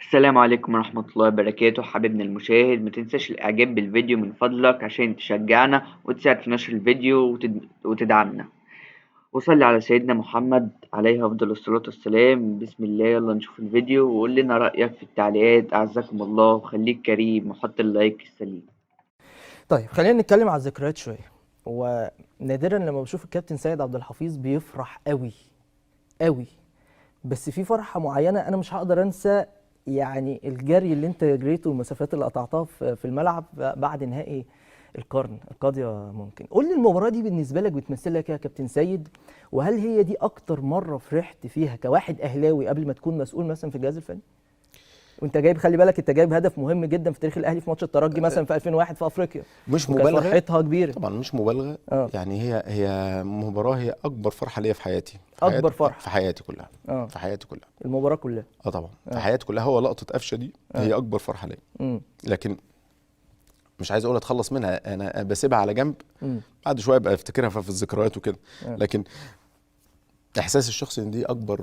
السلام عليكم ورحمة الله وبركاته. حبيبنا المشاهد، ما تنساش الإعجاب بالفيديو من فضلك عشان تشجعنا وتساعد في نشر الفيديو وتدعمنا. وصلي على سيدنا محمد عليه أفضل الصلاة والسلام. بسم الله، يلا نشوف الفيديو وقول لنا رأيك في التعليقات. أعزكم الله وخليك كريم وحط اللايك السليم. طيب خلينا نتكلم على الذكريات شويه. ونادرا لما بشوف الكابتن سيد عبد الحفيظ بيفرح قوي قوي، بس في فرحه معينه انا مش هقدر انسى. يعني الجري اللي انت جريته والمسافات اللي قطعتها في الملعب بعد نهائي القرن القاضيه. ممكن قول لي المباراه دي بالنسبه لك بتمثل لك إيه يا كابتن سيد؟ وهل هي دي اكتر مره فرحت فيها كواحد اهلاوي قبل ما تكون مسؤول مثلا في الجهاز الفني؟ وانت جايب، خلي بالك انت جايب هدف مهم جدا في تاريخ الاهلي في ماتش الترجي مثلا في 2001 في افريقيا، مش وكانت مبالغه، فرحتها كبيره. طبعا مش مبالغه. اه، يعني هي مباراه، هي اكبر فرحه ليا في حياتي، اكبر فرحه في حياتي كلها، اه في حياتي كلها. المباراه كلها. طبعا في اه حياتي كلها. هو لقطه قفشه دي اه هي اكبر فرحه ليا. امم لكن مش عايز اقول اتخلص منها، انا بسيبها على جنب. امم بعد شويه ابقى افتكرها في الذكريات وكده. اه لكن احساسي الشخصي ان دي اكبر،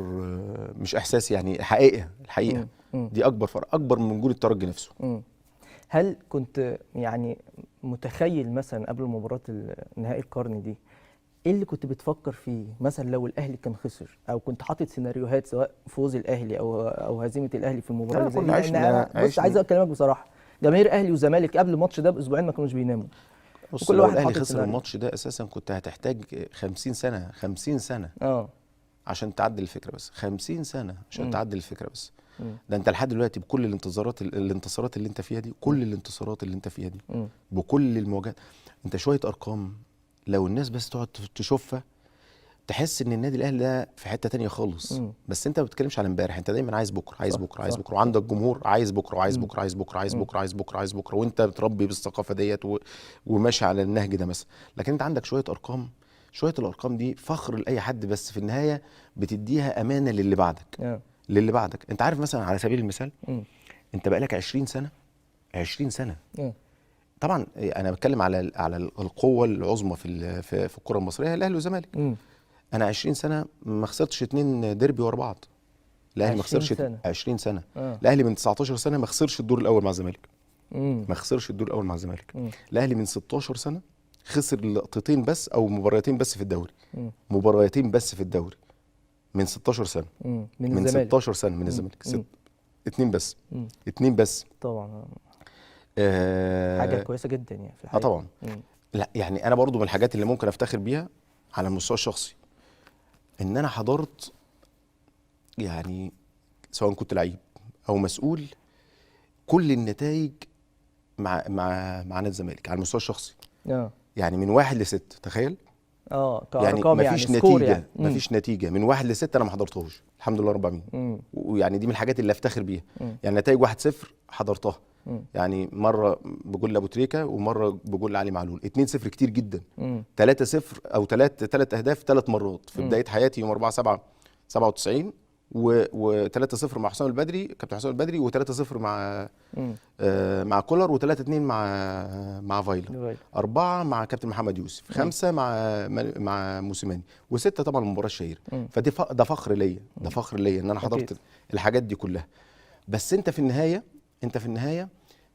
مش احساس، يعني حقيقه، الحقيقه امم دي اكبر فرحه، اكبر من جول الترجي نفسه. امم هل كنت يعني متخيل مثلا قبل مباراه نهائي القرن دي ايه اللي كنت بتفكر فيه؟ مثلا لو الاهلي كان خسر، او كنت حاطط سيناريوهات سواء فوز الاهلي او هزيمه الاهلي في المباراه لا، اللي زي كنا دي؟ لان انا بص عايز عشنا. اكلمك بصراحه، جماهير اهلي وزمالك قبل الماتش ده باسبوعين ما كانوش بيناموا، بص، وكل لو واحد الاهلي حاطط خسر سيناريو. الماتش ده اساسا كنت هتحتاج 50 سنه، 50 سنه اه عشان تعدل الفكره، بس 50 سنه عشان امم تعدل الفكره بس. امم ده انت لحد دلوقتي بكل الانتصارات اللي انت فيها دي، كل الانتصارات اللي انت فيها دي، امم بكل المواجهات، انت شويه ارقام لو الناس بس تقعد تشوفها تحس ان النادي الاهلي ده في حته تانية خالص. امم بس انت ما بتتكلمش على امبارح، انت دايما عايز بكره، عايز صح بكره، عايز صح بكره، صح وعندك جمهور عايز بكره، وعايز امم بكره، عايز بكره، عايز امم بكره، عايز بكره، عايز بكره، وانت بتربي بالثقافه ديت وماشي على النهج ده مثلا. لكن انت عندك شويه ارقام، شويه الارقام دي فخر لاي حد، بس في النهايه بتديها امانه للي بعدك، اه للي بعدك. انت عارف مثلا على سبيل المثال، امم انت بقالك 20 سنه، 20 سنه. اه طبعا انا بتكلم على القوه العظمى في الكره المصريه، الاهلي والزمالك. امم انا 20 سنه ما خسرتش 2 ديربي ورا بعض. الاهلي ما 20 خسرش سنه 20 سنه. اه الاهلي من 19 سنه ما خسرش الدور الاول مع الزمالك، امم ما خسرش الدور الاول مع الزمالك. امم الاهلي من 16 سنه خسر لقطتين بس او مباراتين بس في الدوري، امم مباراتين بس في الدوري من 16 سنه. من من الزمالك. 16 سنه من امم الزمالك امم اتنين بس، امم اتنين بس. طبعا حاجه اه, كويسه جدا يعني في الحقيقه. طبعا. امم لا يعني انا برضو من الحاجات اللي ممكن افتخر بيها على المستوى الشخصي ان انا حضرت، يعني سواء كنت لعيب او مسؤول، كل النتائج مع نادي الزمالك على المستوى الشخصي. اه يعني من 1 ل6، تخيل. يعني كارقام يعني مفيش سكور نتيجه، يعني. مفيش نتيجه من 1 ل6 انا ما حضرتهاش، الحمد لله رب العالمين. امم ويعني دي من الحاجات اللي افتخر بيها. امم يعني نتائج 1-0 حضرتها، امم يعني مره بجول ابو تريكه ومره بجول علي معلول. 2-0 كتير جدا. امم 3-0 او 3 اهداف 3 مرات في امم بدايه حياتي يوم 4/7/97. و3-0 مع حسام البدري، كابتن حسام البدري، و3-0 امم مع كولر، و3-2 مع فايلر، جميل. 4 مع كابتن محمد يوسف، اه 5 مع موسيماني، و6 طبعا المباراه الشهيره. امم ده فخر ليا، ده فخر ليا ان انا اكيد. حضرت الحاجات دي كلها. بس انت في النهايه،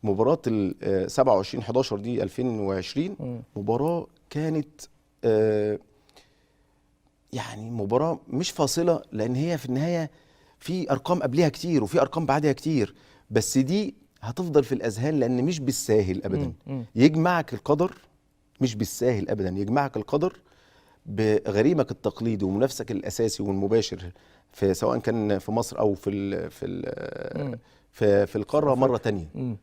مباراه ال 27/11 دي 2020 امم مباراه كانت، آه، يعني مباراه مش فاصله، لان هي في النهايه في ارقام قبلها كتير وفي ارقام بعدها كتير، بس دي هتفضل في الاذهان لان مش بالساهل ابدا امم يجمعك القدر. مش بالساهل ابدا يجمعك القدر بغريمك التقليدي ومنافسك الاساسي والمباشر، في سواء كان في مصر او امم في في القاره مره افريقيا. تانية. امم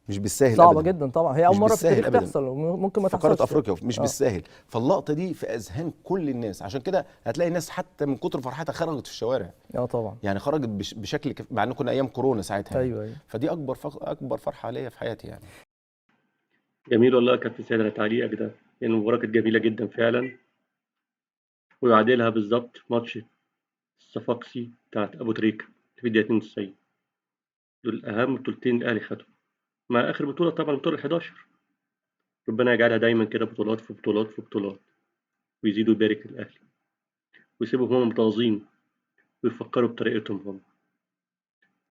مش بالساهل صعبه ابدا، جدا طبعا، هي اول مش مره في بالساهل التاريخ ابدا تحصل وممكن ما في قاره تحصلش. افريقيا، مش اه بالساهل. فاللقطه دي في اذهان كل الناس، عشان كده هتلاقي الناس حتى من كتر فرحتها خرجت في الشوارع. اه طبعا. يعني خرجت بشكل مع ان كنا ايام كورونا ساعتها يعني. ايوه ايوه. فدي اكبر فرحه ليا في حياتي يعني. جميل والله يا كابتن سيد على تعليقك ده، لأن المباراة كانت جميلة جدا فعلا، ويعادلها بالظبط ماتش الصفاقسي بتاعت أبو تريكة في الدقيقة 92. دول أهم بطولتين الأهلي خدهم، مع آخر بطولة طبعا البطولة 11. ربنا يجعلها دايما كده بطولات في بطولات في بطولات، ويزيدوا يبارك الأهلي ويسيبهم هم متواضعين ويفكروا بطريقتهم هم.